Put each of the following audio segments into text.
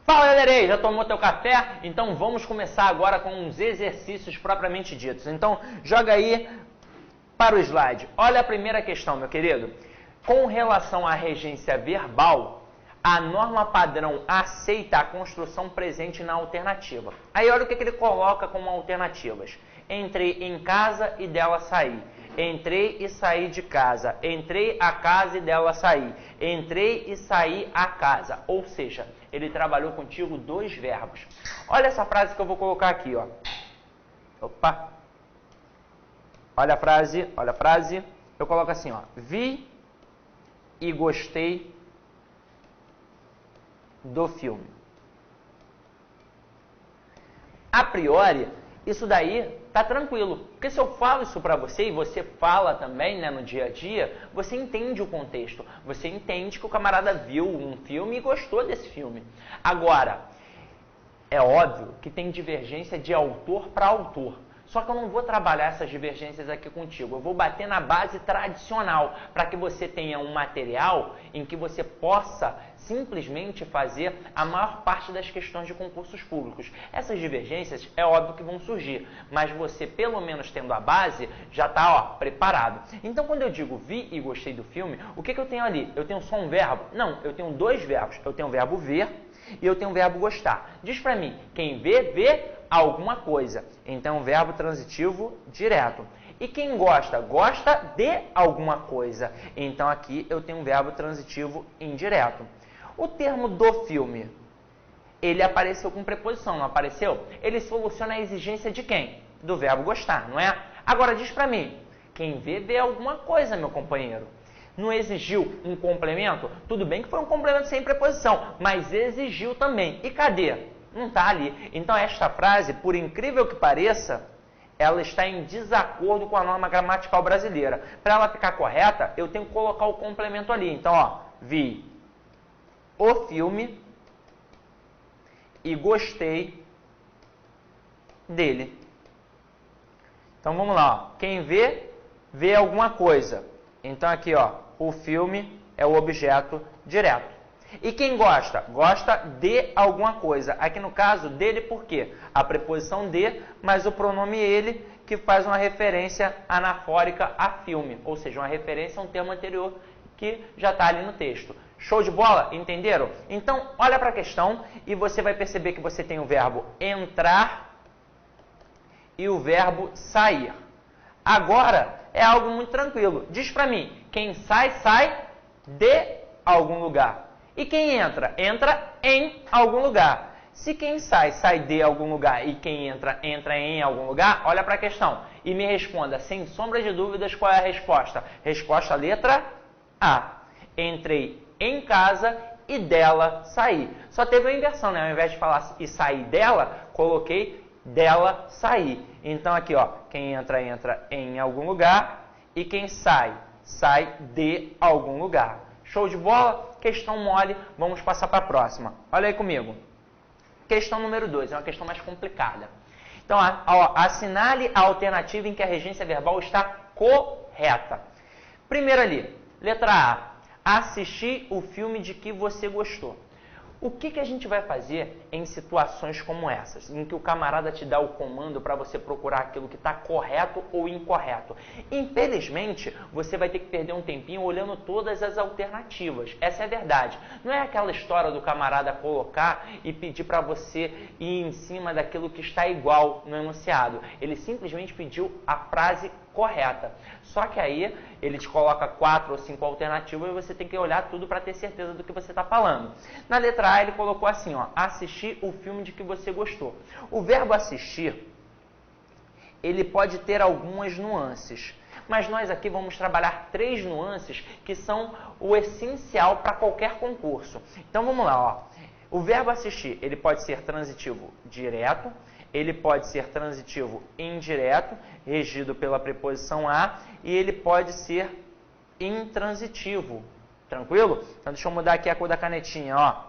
Fala, galera, já tomou teu café? Então vamos começar agora com uns exercícios propriamente ditos. Então joga aí para o slide. Olha a primeira questão, meu querido. Com relação à regência verbal, a norma padrão aceita a construção presente na alternativa. Aí olha o que ele coloca como alternativas. Entrei em casa e dela saí. Entrei e saí de casa. Entrei a casa e dela saí. Entrei e saí a casa. Ou seja, ele trabalhou contigo dois verbos. Olha essa frase que eu vou colocar aqui, ó. Opa. Olha a frase, olha a frase. Eu coloco assim, ó. Vi e gostei do filme. A priori, isso daí tá tranquilo. Porque se eu falo isso para você e você fala também, né, no dia a dia, você entende o contexto. Você entende que o camarada viu um filme e gostou desse filme. Agora, é óbvio que tem divergência de autor para autor. Só que eu não vou trabalhar essas divergências aqui contigo. Eu vou bater na base tradicional para que você tenha um material em que você possa simplesmente fazer a maior parte das questões de concursos públicos. Essas divergências é óbvio que vão surgir, mas você, pelo menos tendo a base, já está preparado. Então, quando eu digo vi e gostei do filme, o que eu tenho ali? Eu tenho só um verbo? Não, eu tenho dois verbos. Eu tenho o verbo ver e eu tenho o verbo gostar. Diz para mim, quem vê, vê alguma coisa. Então, verbo transitivo direto. E quem gosta, gosta de alguma coisa. Então, aqui eu tenho um verbo transitivo indireto. O termo do filme, ele apareceu com preposição, não apareceu? Ele soluciona a exigência de quem? Do verbo gostar, não é? Agora, diz para mim, quem vê, vê alguma coisa, meu companheiro. Não exigiu um complemento? Tudo bem que foi um complemento sem preposição, mas exigiu também. E cadê? Não está ali. Então, esta frase, por incrível que pareça, ela está em desacordo com a norma gramatical brasileira. Para ela ficar correta, eu tenho que colocar o complemento ali. Então, ó, vi o filme e gostei dele. Então, vamos lá. Ó. Quem vê, vê alguma coisa. Então, aqui, ó, o filme é o objeto direto. E quem gosta? Gosta de alguma coisa. Aqui no caso, dele por quê? A preposição de, mas o pronome ele, que faz uma referência anafórica a filme. Ou seja, uma referência a um termo anterior que já está ali no texto. Show de bola? Entenderam? Então, olha para a questão e você vai perceber que você tem o verbo entrar e o verbo sair. Agora, é algo muito tranquilo. Diz para mim, quem sai, sai de algum lugar. E quem entra? Entra em algum lugar. Se quem sai, sai de algum lugar e quem entra, entra em algum lugar, olha para a questão e me responda, sem sombra de dúvidas, qual é a resposta. Resposta letra A. Entrei em casa e dela saí. Só teve uma inversão, né? Ao invés de falar e sair dela, coloquei dela sair. Então aqui, ó, quem entra, entra em algum lugar e quem sai, sai de algum lugar. Show de bola? Questão mole, vamos passar para a próxima. Olha aí comigo. Questão número 2, é uma questão mais complicada. Então, ó, assinale a alternativa em que a regência verbal está correta. Primeiro ali, letra A. Assistir o filme de que você gostou. O que a gente vai fazer em situações como essas, em que o camarada te dá o comando para você procurar aquilo que está correto ou incorreto? Infelizmente, você vai ter que perder um tempinho olhando todas as alternativas. Essa é a verdade. Não é aquela história do camarada colocar e pedir para você ir em cima daquilo que está igual no enunciado. Ele simplesmente pediu a frase correta. Só que aí ele te coloca 4 ou 5 alternativas e você tem que olhar tudo para ter certeza do que você está falando. Na letra A ele colocou assim, ó, assistir o filme de que você gostou. O verbo assistir, ele pode ter algumas nuances, mas nós aqui vamos trabalhar 3 nuances que são o essencial para qualquer concurso. Então vamos lá, ó. O verbo assistir, ele pode ser transitivo direto, ele pode ser transitivo indireto, regido pela preposição a, e ele pode ser intransitivo. Tranquilo? Então deixa eu mudar aqui a cor da canetinha, ó.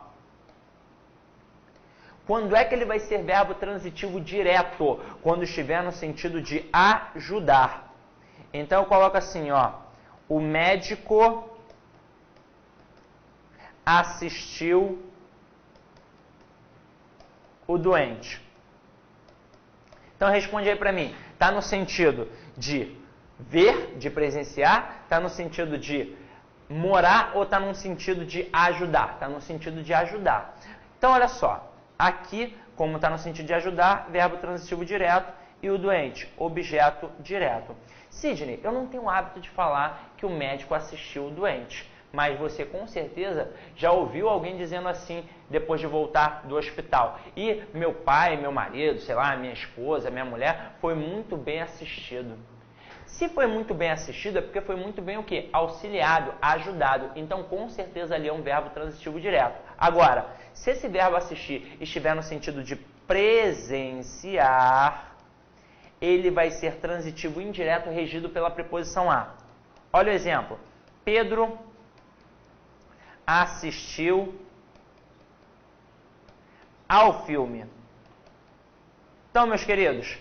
Quando é que ele vai ser verbo transitivo direto? Quando estiver no sentido de ajudar. Então eu coloco assim, ó. O médico assistiu o doente. Então responde aí para mim. Está no sentido de ver, de presenciar? Está no sentido de morar ou está no sentido de ajudar? Está no sentido de ajudar. Então olha só. Aqui, como está no sentido de ajudar, verbo transitivo direto e o doente, objeto direto. Sidney, eu não tenho o hábito de falar que o médico assistiu o doente, mas você com certeza já ouviu alguém dizendo assim depois de voltar do hospital. E meu pai, meu marido, sei lá, minha esposa, minha mulher, foi muito bem assistido. Se foi muito bem assistido é porque foi muito bem o quê? Auxiliado, ajudado. Então com certeza ali é um verbo transitivo direto. Agora, se esse verbo assistir estiver no sentido de presenciar, ele vai ser transitivo indireto regido pela preposição a. Olha o exemplo. Pedro assistiu ao filme. Então, meus queridos,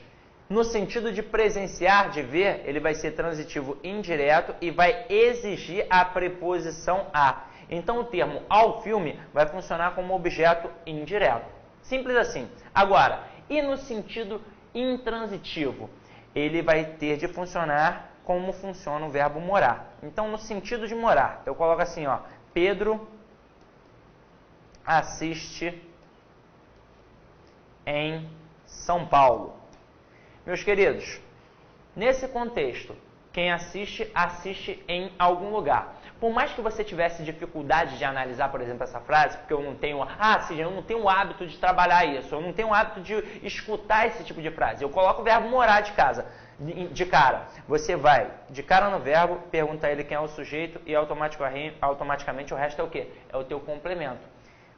no sentido de presenciar, de ver, ele vai ser transitivo indireto e vai exigir a preposição a. Então, o termo ao filme vai funcionar como objeto indireto. Simples assim. Agora, e no sentido intransitivo? Ele vai ter de funcionar como funciona o verbo morar. Então, no sentido de morar, eu coloco assim, ó. Pedro assiste em São Paulo. Meus queridos, nesse contexto, quem assiste, assiste em algum lugar. Por mais que você tivesse dificuldade de analisar, por exemplo, essa frase, porque eu não tenho, eu não tenho o hábito de trabalhar isso, eu não tenho o hábito de escutar esse tipo de frase. Eu coloco o verbo morar de cara. Você vai de cara no verbo, pergunta a ele quem é o sujeito e automaticamente o resto é o quê? É o teu complemento.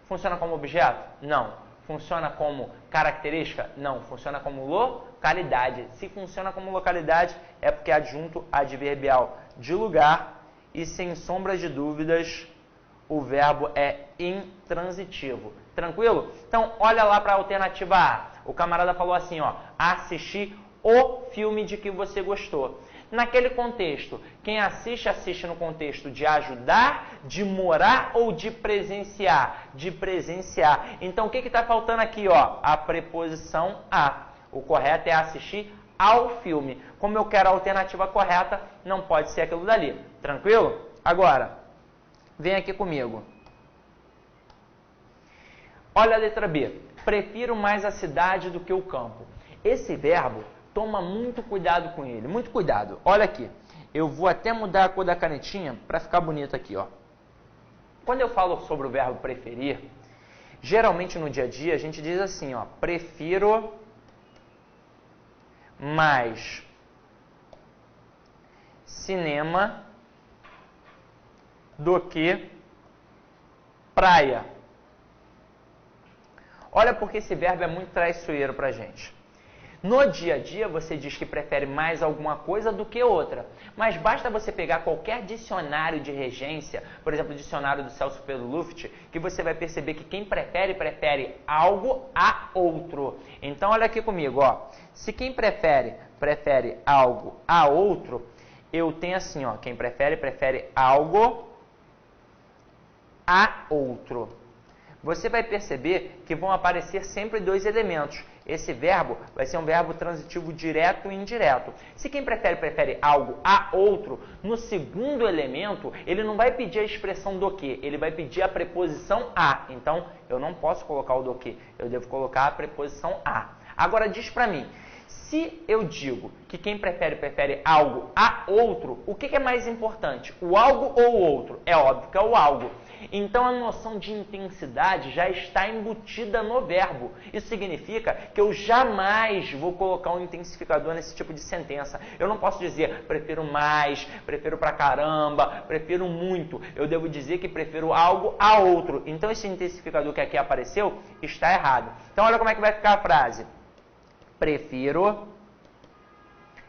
Funciona como objeto? Não. Funciona como característica? Não. Funciona como localidade. Se funciona como localidade, é porque é adjunto adverbial de lugar e, sem sombra de dúvidas, o verbo é intransitivo. Tranquilo? Então, olha lá para a alternativa A. O camarada falou assim, ó, assistir o filme de que você gostou. Naquele contexto, quem assiste, assiste no contexto de ajudar, de morar ou de presenciar? De presenciar. Então, o que está faltando aqui? Ó? A preposição a. O correto é assistir ao filme. Como eu quero a alternativa correta, não pode ser aquilo dali. Tranquilo? Agora, vem aqui comigo. Olha a letra B. Prefiro mais a cidade do que o campo. Esse verbo, toma muito cuidado com ele, muito cuidado. Olha aqui, eu vou até mudar a cor da canetinha para ficar bonito aqui, ó. Quando eu falo sobre o verbo preferir, geralmente no dia a dia a gente diz assim, ó, prefiro mais cinema do que praia. Olha porque esse verbo é muito traiçoeiro pra gente. No dia a dia, você diz que prefere mais alguma coisa do que outra. Mas basta você pegar qualquer dicionário de regência, por exemplo, o dicionário do Celso Pedro Luft, que você vai perceber que quem prefere, prefere algo a outro. Então, olha aqui comigo, ó. Se quem prefere, prefere algo a outro, eu tenho assim, ó. Quem prefere, prefere algo a outro. Você vai perceber que vão aparecer sempre dois elementos. Esse verbo vai ser um verbo transitivo direto e indireto. Se quem prefere, prefere algo a outro, no segundo elemento, ele não vai pedir a expressão do que, ele vai pedir a preposição a. Então, eu não posso colocar o do que, eu devo colocar a preposição a. Agora, diz pra mim, se eu digo que quem prefere, prefere algo a outro, o que é mais importante, o algo ou o outro? É óbvio que é o algo. Então, a noção de intensidade já está embutida no verbo. Isso significa que eu jamais vou colocar um intensificador nesse tipo de sentença. Eu não posso dizer, prefiro mais, prefiro pra caramba, prefiro muito. Eu devo dizer que prefiro algo a outro. Então, esse intensificador que aqui apareceu está errado. Então, olha como é que vai ficar a frase. Prefiro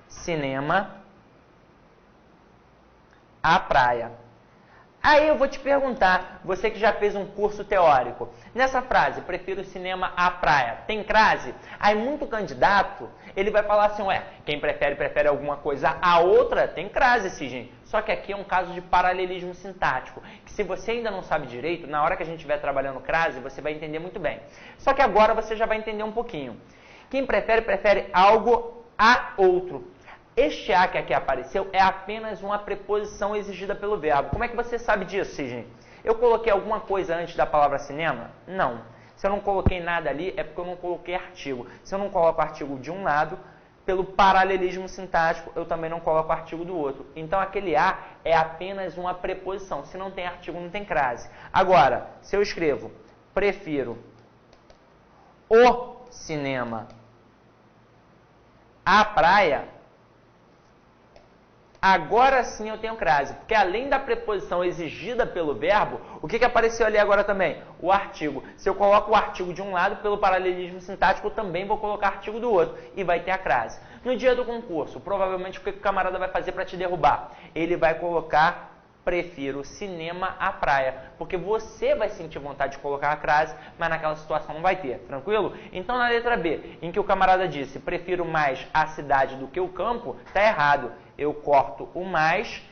cinema à praia. Aí eu vou te perguntar, você que já fez um curso teórico, nessa frase, prefiro cinema à praia, tem crase? Aí muito candidato, ele vai falar assim, ué, quem prefere alguma coisa a outra, tem crase, Cisne. Só que aqui é um caso de paralelismo sintático, que se você ainda não sabe direito, na hora que a gente estiver trabalhando crase, você vai entender muito bem. Só que agora você já vai entender um pouquinho. Quem prefere algo a outro. Este a que aqui apareceu é apenas uma preposição exigida pelo verbo. Como é que você sabe disso, Cisne? Eu coloquei alguma coisa antes da palavra cinema? Não. Se eu não coloquei nada ali, é porque eu não coloquei artigo. Se eu não coloco artigo de um lado, pelo paralelismo sintático, eu também não coloco artigo do outro. Então, aquele a é apenas uma preposição. Se não tem artigo, não tem crase. Agora, se eu escrevo, prefiro o cinema à praia, agora sim eu tenho crase, porque além da preposição exigida pelo verbo, o que apareceu ali agora também? O artigo. Se eu coloco o artigo de um lado, pelo paralelismo sintático, eu também vou colocar artigo do outro, e vai ter a crase. No dia do concurso, provavelmente o que o camarada vai fazer para te derrubar? Ele vai colocar prefiro cinema à praia, porque você vai sentir vontade de colocar a crase, mas naquela situação não vai ter, tranquilo? Então na letra B, em que o camarada disse, prefiro mais a cidade do que o campo, tá errado. Eu corto o mais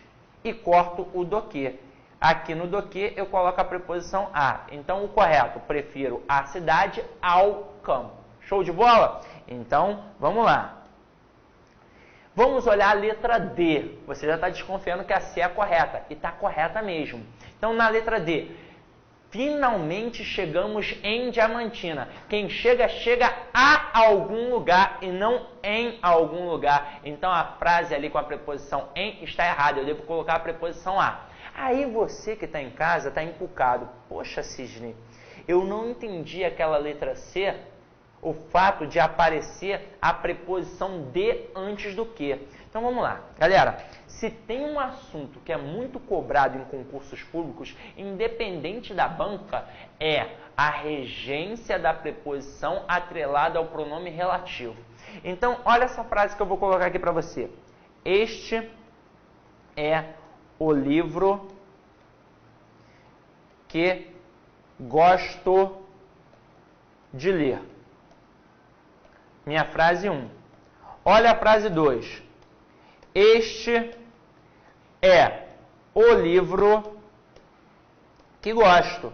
e corto o do que. Aqui no do que eu coloco a preposição a. Então o correto, prefiro a cidade ao campo. Show de bola? Então, vamos lá. Vamos olhar a letra D. Você já está desconfiando que a C é a correta. E está correta mesmo. Então, na letra D. Finalmente chegamos em Diamantina. Quem chega, chega a algum lugar e não em algum lugar. Então, a frase ali com a preposição em está errada. Eu devo colocar a preposição a. Aí você que está em casa está encucado. Poxa, Cisne, eu não entendi aquela letra C, o fato de aparecer a preposição de antes do que. Então vamos lá. Galera, se tem um assunto que é muito cobrado em concursos públicos, independente da banca, é a regência da preposição atrelada ao pronome relativo. Então, olha essa frase que eu vou colocar aqui para você. Este é o livro que gosto de ler. Minha frase 1. Olha a frase 2. Este é o livro que gosto.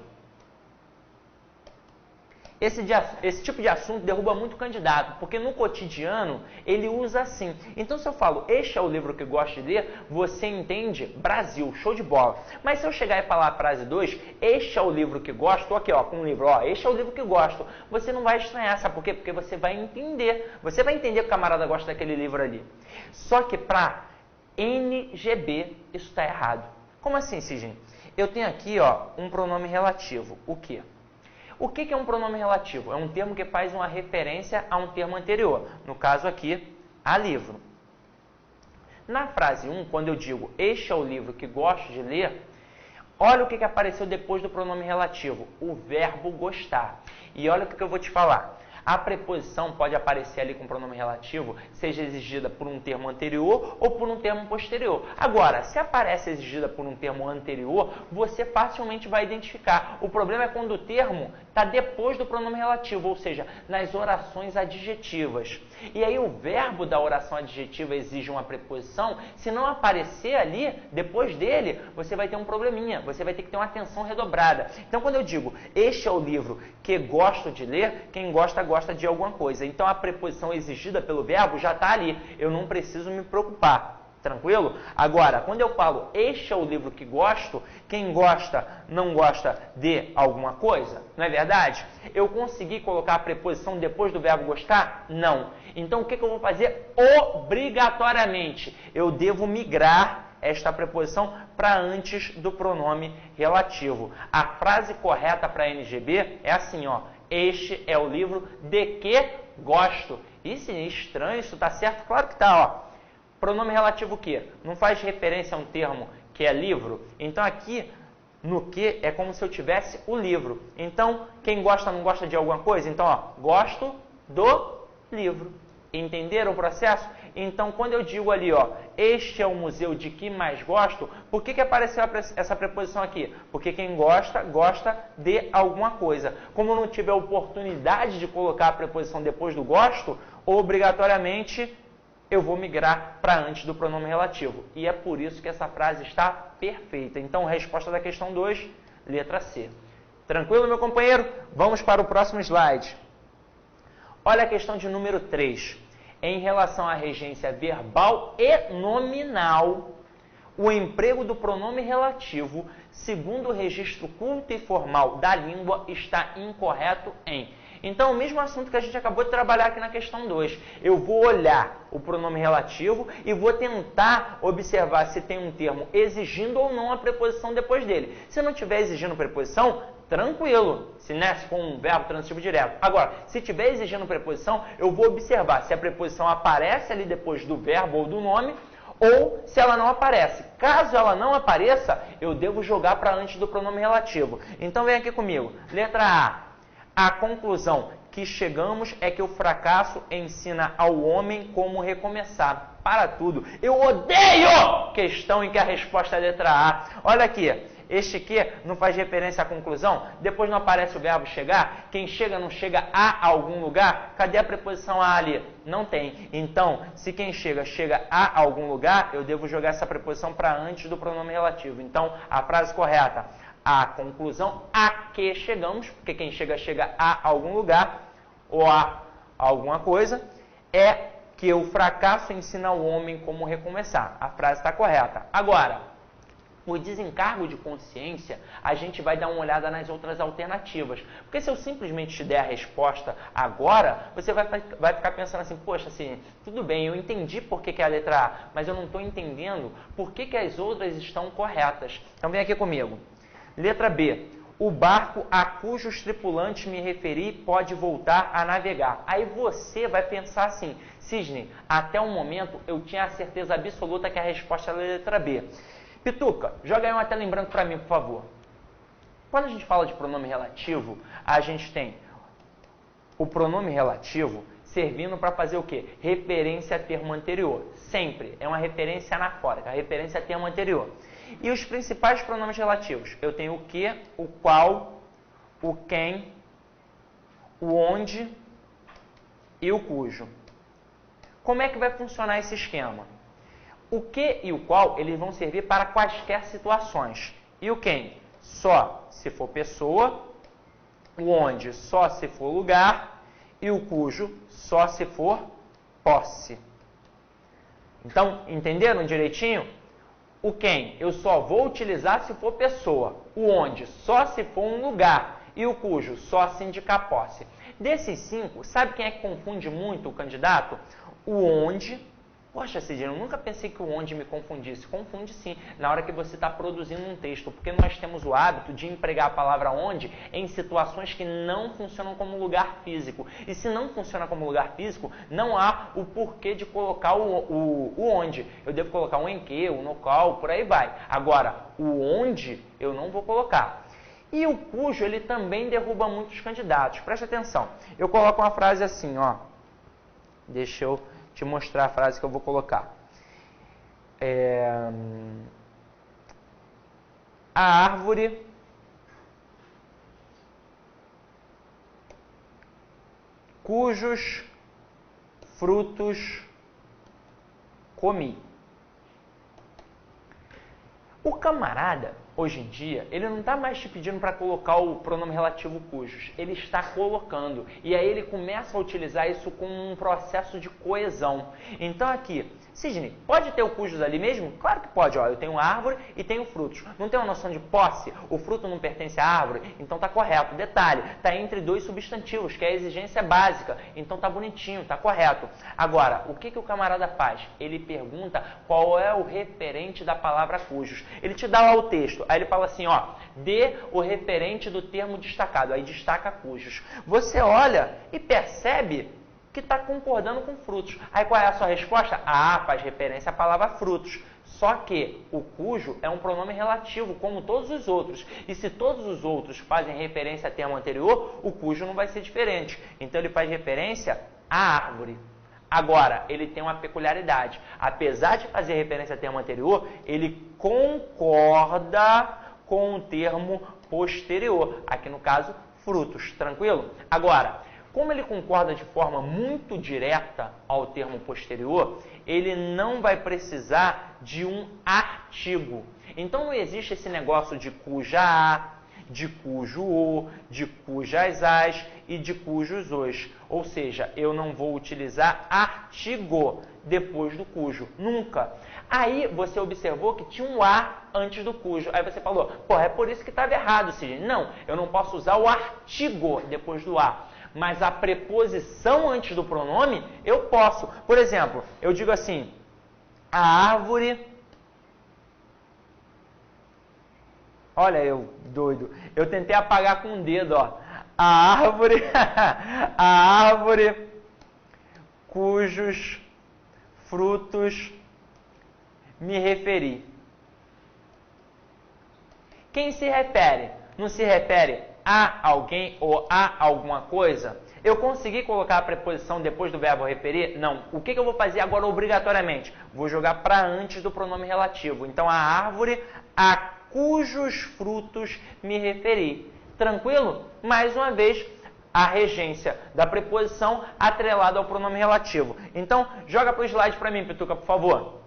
Esse tipo de assunto derruba muito candidato, porque no cotidiano ele usa assim. Então, se eu falo, este é o livro que gosto de ler, você entende Brasil, show de bola. Mas se eu chegar e falar a frase 2, este é o livro que gosto, estou aqui ó, com um livro, ó, este é o livro que gosto, você não vai estranhar, sabe por quê? Porque você vai entender. Você vai entender que o camarada gosta daquele livro ali. Só que para NGB isso está errado. Como assim, Cisne? Eu tenho aqui ó, um pronome relativo. O quê? O que é um pronome relativo? É um termo que faz uma referência a um termo anterior. No caso aqui, a livro. Na frase 1, quando eu digo este é o livro que gosto de ler, olha o que apareceu depois do pronome relativo. O verbo gostar. E olha o que eu vou te falar. A preposição pode aparecer ali com pronome relativo, seja exigida por um termo anterior ou por um termo posterior. Agora, se aparece exigida por um termo anterior, você facilmente vai identificar. O problema é quando o termo está depois do pronome relativo, ou seja, nas orações adjetivas. E aí o verbo da oração adjetiva exige uma preposição, se não aparecer ali, depois dele, você vai ter um probleminha, você vai ter que ter uma atenção redobrada. Então, quando eu digo, este é o livro que gosto de ler, quem gosta de alguma coisa. Então, a preposição exigida pelo verbo já está ali. Eu não preciso me preocupar. Tranquilo? Agora, quando eu falo, este é o livro que gosto, quem gosta não gosta de alguma coisa? Não é verdade? Eu consegui colocar a preposição depois do verbo gostar? Não. Então, o que eu vou fazer? Obrigatoriamente, eu devo migrar esta preposição para antes do pronome relativo. A frase correta para NGB é assim, ó. Este é o livro de que gosto. Isso é estranho, isso tá certo? Claro que tá, ó. Pronome relativo o quê? Não faz referência a um termo que é livro? Então aqui, no que, é como se eu tivesse o livro. Então, quem gosta não gosta de alguma coisa? Então, ó, gosto do livro. Entenderam o processo? Então, quando eu digo ali, ó, este é o museu de que mais gosto, por que apareceu essa preposição aqui? Porque quem gosta, gosta de alguma coisa. Como eu não tive a oportunidade de colocar a preposição depois do gosto, obrigatoriamente eu vou migrar para antes do pronome relativo. E é por isso que essa frase está perfeita. Então, resposta da questão 2, letra C. Tranquilo, meu companheiro? Vamos para o próximo slide. Olha a questão de número 3. Em relação à regência verbal e nominal, o emprego do pronome relativo, segundo o registro culto e formal da língua, está incorreto em... Então, o mesmo assunto que a gente acabou de trabalhar aqui na questão 2. Eu vou olhar o pronome relativo e vou tentar observar se tem um termo exigindo ou não a preposição depois dele. Se não tiver exigindo preposição, tranquilo, se for um verbo transitivo direto. Agora, se tiver exigindo preposição, eu vou observar se a preposição aparece ali depois do verbo ou do nome, ou se ela não aparece. Caso ela não apareça, eu devo jogar para antes do pronome relativo. Então, vem aqui comigo. Letra A. A conclusão que chegamos é que o fracasso ensina ao homem como recomeçar. Para tudo. Eu odeio questão em que a resposta é a letra A. Olha aqui. Este que não faz referência à conclusão, depois não aparece o verbo chegar, quem chega não chega a algum lugar, cadê a preposição a ali? Não tem. Então, se quem chega, chega a algum lugar, eu devo jogar essa preposição para antes do pronome relativo. Então, a frase correta, a conclusão a que chegamos, porque quem chega, chega a algum lugar, ou a alguma coisa, é que o fracasso ensina ao homem como recomeçar. A frase está correta. Agora, por desencargo de consciência, a gente vai dar uma olhada nas outras alternativas. Porque se eu simplesmente te der a resposta agora, você vai ficar pensando assim, poxa, assim, tudo bem, eu entendi por que é a letra A, mas eu não estou entendendo por que as outras estão corretas. Então vem aqui comigo. Letra B. O barco a cujos tripulantes me referi pode voltar a navegar. Aí você vai pensar assim, Cisne, até o momento eu tinha a certeza absoluta que a resposta era a letra B. Pituca, joga aí uma tela em branco para mim, por favor. Quando a gente fala de pronome relativo, a gente tem o pronome relativo servindo para fazer o quê? Referência a termo anterior. Sempre. É uma referência anafórica, referência a termo anterior. E os principais pronomes relativos? Eu tenho o que, o qual, o quem, o onde e o cujo. Como é que vai funcionar esse esquema? O que e o qual, eles vão servir para quaisquer situações. E o quem? Só se for pessoa, o onde só se for lugar e o cujo só se for posse. Então, entenderam direitinho? O quem eu só vou utilizar se for pessoa, o onde só se for um lugar e o cujo só se indicar posse. Desses 5, sabe quem é que confunde muito o candidato? O onde. Poxa, Cidinho, eu nunca pensei que o onde me confundisse. Confunde sim, na hora que você está produzindo um texto, porque nós temos o hábito de empregar a palavra onde em situações que não funcionam como lugar físico. E se não funciona como lugar físico, não há o porquê de colocar o onde. Eu devo colocar um em que, o no qual, por aí vai. Agora, o onde eu não vou colocar. E o cujo, ele também derruba muitos candidatos. Presta atenção. Eu coloco uma frase assim, ó. Deixa eu te mostrar a frase que eu vou colocar. A árvore cujos frutos comi. O camarada, hoje em dia, ele não está mais te pedindo para colocar o pronome relativo cujos. Ele está colocando. E aí ele começa a utilizar isso como um processo de coesão. Então aqui, Cisne, pode ter o cujos ali mesmo? Claro que pode. Ó, eu tenho árvore e tenho frutos. Não tem uma noção de posse? O fruto não pertence à árvore? Então está correto. Detalhe, está entre dois substantivos, que é a exigência básica. Então está bonitinho, está correto. Agora, o que o camarada faz? Ele pergunta qual é o referente da palavra cujos. Ele te dá lá o texto. Aí ele fala assim, ó, dê o referente do termo destacado. Aí destaca cujos. Você olha e percebe que está concordando com frutos. Aí qual é a sua resposta? Ah, faz referência à palavra frutos. Só que o cujo é um pronome relativo, como todos os outros. E se todos os outros fazem referência a termo anterior, o cujo não vai ser diferente. Então ele faz referência à árvore, Agora, ele tem uma peculiaridade. Apesar de fazer referência ao termo anterior, ele concorda com o termo posterior. Aqui no caso, frutos. Tranquilo? Agora, como ele concorda de forma muito direta ao termo posterior, ele não vai precisar de um artigo. Então, não existe esse negócio de cuja a, de cujo o, de cujas as e de cujos os. Ou seja, eu não vou utilizar artigo depois do cujo. Nunca. Aí você observou que tinha um a antes do cujo. Aí você falou, pô, é por isso que estava errado, Sidney. Não, eu não posso usar o artigo depois do a. Mas a preposição antes do pronome, eu posso. Por exemplo, eu digo assim, a árvore... Olha eu, doido. Eu tentei apagar com o dedo, ó. A árvore cujos frutos me referi. Quem se refere? Não se refere a alguém ou a alguma coisa? Eu consegui colocar a preposição depois do verbo referir? Não. O que eu vou fazer agora obrigatoriamente? Vou jogar para antes do pronome relativo. Então, a árvore a cujos frutos me referi. Tranquilo? Mais uma vez, a regência da preposição atrelada ao pronome relativo. Então, joga para o slide para mim, Pituca, por favor.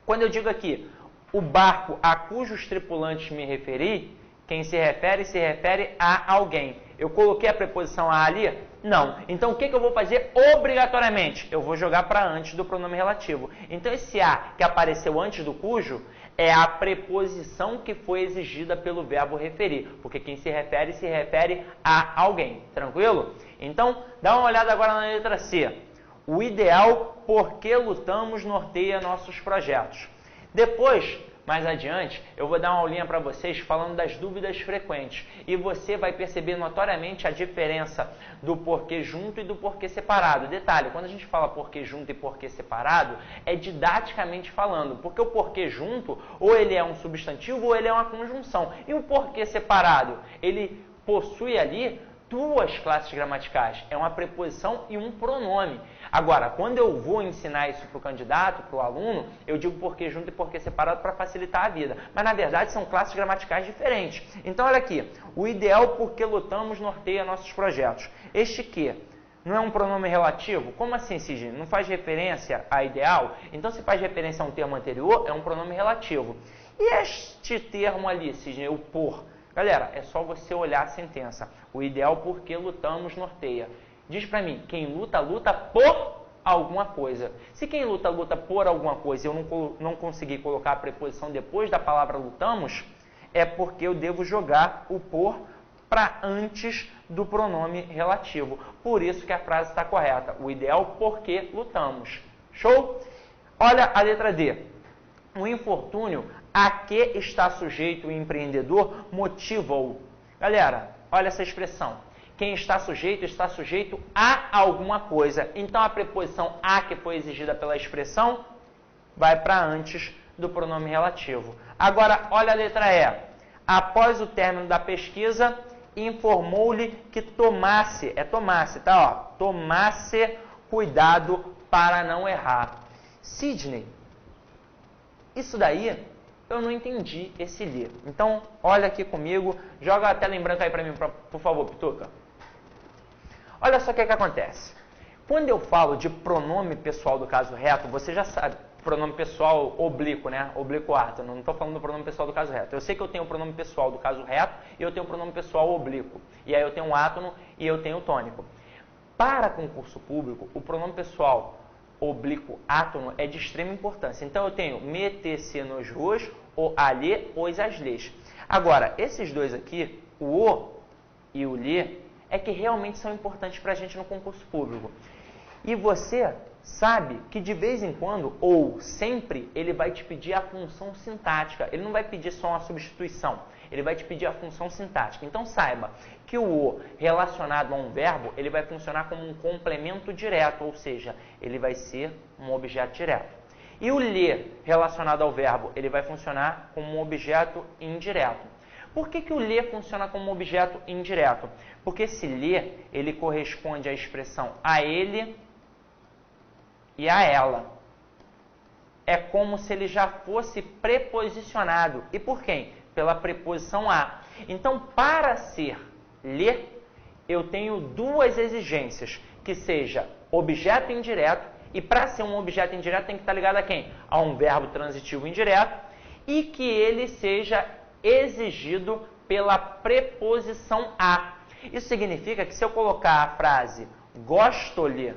Quando eu digo aqui, o barco a cujos tripulantes me referi, quem se refere a alguém. Eu coloquei a preposição a ali? Não. Então, o que eu vou fazer obrigatoriamente? Eu vou jogar para antes do pronome relativo. Então, esse a que apareceu antes do cujo é a preposição que foi exigida pelo verbo referir. Porque quem se refere a alguém. Tranquilo? Então, dá uma olhada agora na letra C. O ideal por que lutamos norteia nossos projetos. Depois, mais adiante, eu vou dar uma aulinha para vocês falando das dúvidas frequentes. E você vai perceber notoriamente a diferença do porquê junto e do porquê separado. Detalhe, quando a gente fala porquê junto e porquê separado, é didaticamente falando. Porque o porquê junto, ou ele é um substantivo ou ele é uma conjunção. E o porquê separado, ele possui ali duas classes gramaticais. É uma preposição e um pronome. Agora, quando eu vou ensinar isso para o candidato, para o aluno, eu digo porquê junto e porquê separado para facilitar a vida. Mas, na verdade, são classes gramaticais diferentes. Então, olha aqui. O ideal por que lutamos norteia nossos projetos. Este que não é um pronome relativo? Como assim, Sidney? Não faz referência a ideal? Então, se faz referência a um termo anterior, é um pronome relativo. E este termo ali, Sidney, o por? Galera, é só você olhar a sentença. O ideal por que lutamos norteia. Diz pra mim, quem luta, luta por alguma coisa. Se quem luta, luta por alguma coisa e eu não consegui colocar a preposição depois da palavra lutamos, é porque eu devo jogar o por para antes do pronome relativo. Por isso que a frase está correta. O ideal por que lutamos. Show? Olha a letra D. O infortúnio a que está sujeito o empreendedor motiva-o. Galera, olha essa expressão. Quem está sujeito a alguma coisa. Então, a preposição a que foi exigida pela expressão vai para antes do pronome relativo. Agora, olha a letra E. Após o término da pesquisa, informou-lhe que tomasse, tá? Ó, tomasse cuidado para não errar. Sidney, isso daí eu não entendi esse ler. Então, olha aqui comigo, joga a tela em branco aí para mim, por favor, Pituca. Olha só o que acontece. Quando eu falo de pronome pessoal do caso reto, você já sabe, pronome pessoal oblíquo, né? Oblíquo átono. Não estou falando do pronome pessoal do caso reto. Eu sei que eu tenho o pronome pessoal do caso reto e eu tenho o pronome pessoal oblíquo. E aí eu tenho o átono e eu tenho o tônico. Para concurso público, o pronome pessoal oblíquo átono é de extrema importância. Então, eu tenho me, te, se, nos, os, o, a, lhe, os, as, lhes. Agora, esses dois aqui, o e o lhe, é que realmente são importantes para a gente no concurso público. E você sabe que de vez em quando, ou sempre, ele vai te pedir a função sintática. Ele não vai pedir só uma substituição. Ele vai te pedir a função sintática. Então, saiba que o relacionado a um verbo, ele vai funcionar como um complemento direto, ou seja, ele vai ser um objeto direto. E o lhe relacionado ao verbo, ele vai funcionar como um objeto indireto. Por que o lhe funciona como um objeto indireto? Porque esse lhe, ele corresponde à expressão a ele e a ela. É como se ele já fosse preposicionado. E por quem? Pela preposição a. Então, para ser ler, eu tenho duas exigências, que seja objeto indireto, e para ser um objeto indireto tem que estar ligado a quem? A um verbo transitivo indireto, e que ele seja exigido pela preposição a. Isso significa que se eu colocar a frase gosto-lhe,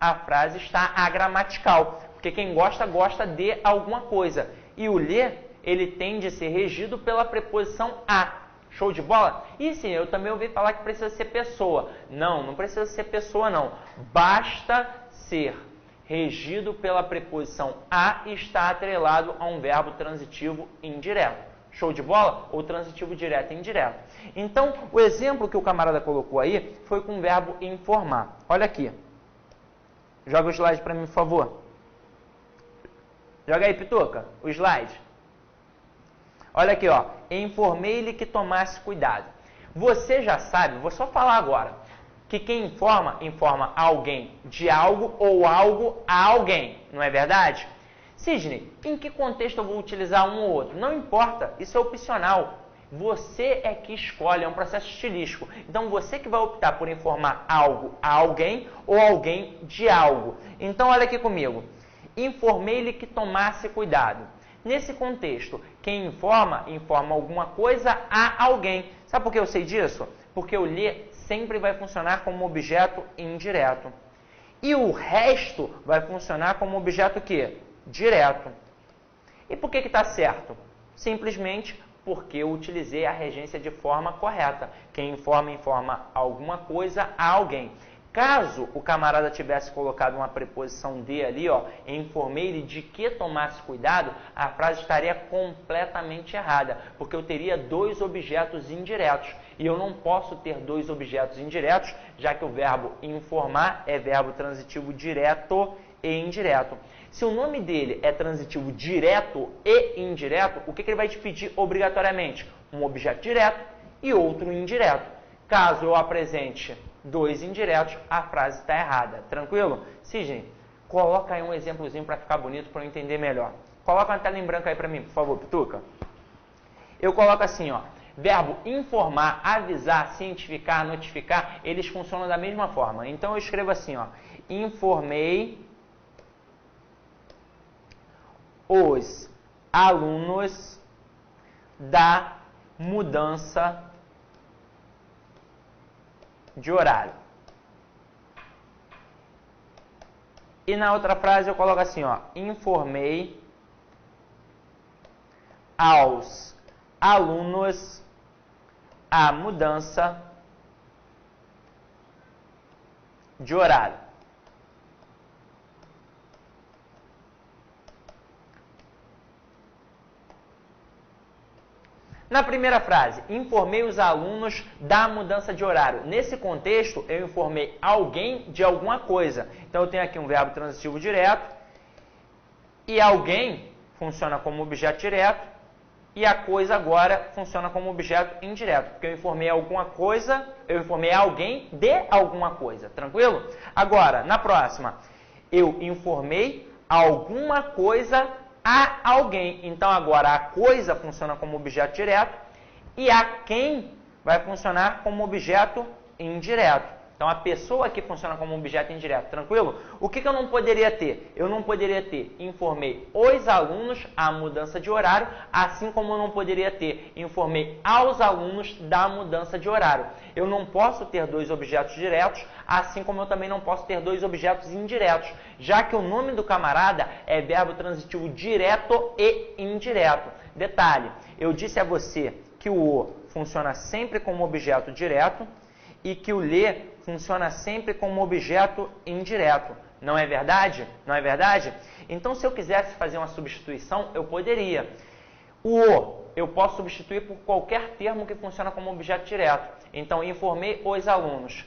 a frase está agramatical, porque quem gosta, gosta de alguma coisa. E o ler, ele tende a ser regido pela preposição a. Show de bola? E sim, eu também ouvi falar que precisa ser pessoa. Não, não precisa ser pessoa não. Basta ser regido pela preposição a e estar atrelado a um verbo transitivo indireto. Show de bola? Ou transitivo direto e indireto. Então, o exemplo que o camarada colocou aí foi com o verbo informar. Olha aqui. Joga o slide para mim, por favor. Joga aí, Pituca, o slide. Olha aqui, ó. Informei-lhe que tomasse cuidado. Você já sabe, vou só falar agora, que quem informa, informa alguém de algo ou algo a alguém. Não é verdade? Sidney, em que contexto eu vou utilizar um ou outro? Não importa, isso é opcional. Você é que escolhe, é um processo estilístico. Então, você que vai optar por informar algo a alguém ou alguém de algo. Então, olha aqui comigo. Informei-lhe que tomasse cuidado. Nesse contexto, quem informa, informa alguma coisa a alguém. Sabe por que eu sei disso? Porque o ler sempre vai funcionar como objeto indireto. E o resto vai funcionar como objeto o quê? Direto. E por que está certo? Simplesmente porque eu utilizei a regência de forma correta. Quem informa, informa alguma coisa a alguém. Caso o camarada tivesse colocado uma preposição de ali, ó, informei-lhe de que tomasse cuidado, a frase estaria completamente errada, porque eu teria dois objetos indiretos. E eu não posso ter dois objetos indiretos, já que o verbo informar é verbo transitivo direto e indireto. Se o nome dele é transitivo direto e indireto, o que ele vai te pedir obrigatoriamente? Um objeto direto e outro indireto. Caso eu apresente dois indiretos, a frase está errada. Tranquilo? Sidney, coloca aí um exemplozinho para ficar bonito, para eu entender melhor. Coloca uma tela em branco aí para mim, por favor, Pituca. Eu coloco assim, ó. Verbo informar, avisar, cientificar, notificar, eles funcionam da mesma forma. Então eu escrevo assim, ó. Informei os alunos da mudança de horário. E na outra frase eu coloco assim, ó, informei aos alunos a mudança de horário. Na primeira frase, informei os alunos da mudança de horário. Nesse contexto, eu informei alguém de alguma coisa. Então, eu tenho aqui um verbo transitivo direto e alguém funciona como objeto direto e a coisa agora funciona como objeto indireto, porque eu informei alguma coisa, eu informei alguém de alguma coisa. Tranquilo? Agora, na próxima, eu informei alguma coisa a alguém. Então, agora, a coisa funciona como objeto direto e a quem vai funcionar como objeto indireto. Então, a pessoa aqui funciona como objeto indireto. Tranquilo? O que eu não poderia ter? Eu não poderia ter informei os alunos a mudança de horário, assim como eu não poderia ter informei aos alunos da mudança de horário. Eu não posso ter dois objetos diretos, assim como eu também não posso ter dois objetos indiretos, já que o nome do camarada é verbo transitivo direto e indireto. Detalhe, eu disse a você que o funciona sempre como objeto direto e que o ler funciona sempre como objeto indireto. Não é verdade? Não é verdade? Então, se eu quisesse fazer uma substituição, eu poderia. O eu posso substituir por qualquer termo que funciona como objeto direto. Então, informei os alunos.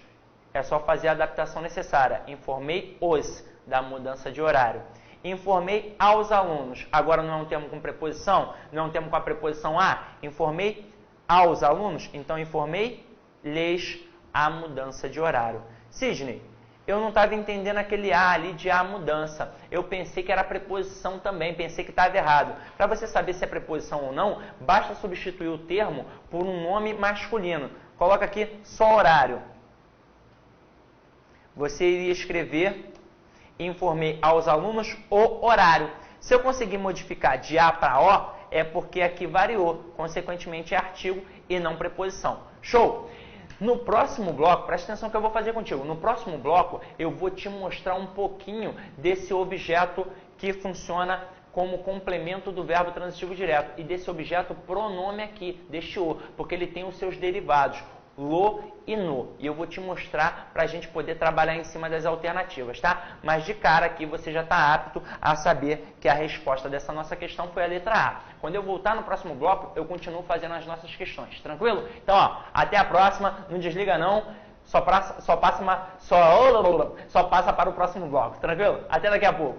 É só fazer a adaptação necessária. Informei os da mudança de horário. Informei aos alunos. Agora não é um termo com preposição, não é um termo com a preposição a. Informei aos alunos. Então, informei lhes a mudança de horário. Sidney, eu não estava entendendo aquele A ali de A mudança. Eu pensei que era preposição também, pensei que estava errado. Para você saber se é preposição ou não, basta substituir o termo por um nome masculino. Coloca aqui só horário. Você iria escrever, informei aos alunos o horário. Se eu conseguir modificar de A para O, é porque aqui variou. Consequentemente é artigo e não preposição. Show? No próximo bloco, presta atenção que eu vou fazer contigo. No próximo bloco, eu vou te mostrar um pouquinho desse objeto que funciona como complemento do verbo transitivo direto. E desse objeto pronome aqui, deste o, porque ele tem os seus derivados, lo e no. E eu vou te mostrar para a gente poder trabalhar em cima das alternativas, tá? Mas de cara aqui você já está apto a saber que a resposta dessa nossa questão foi a letra A. Quando eu voltar no próximo bloco, eu continuo fazendo as nossas questões, tranquilo? Então, ó, até a próxima, não desliga não, só passa para o próximo bloco, tranquilo? Até daqui a pouco.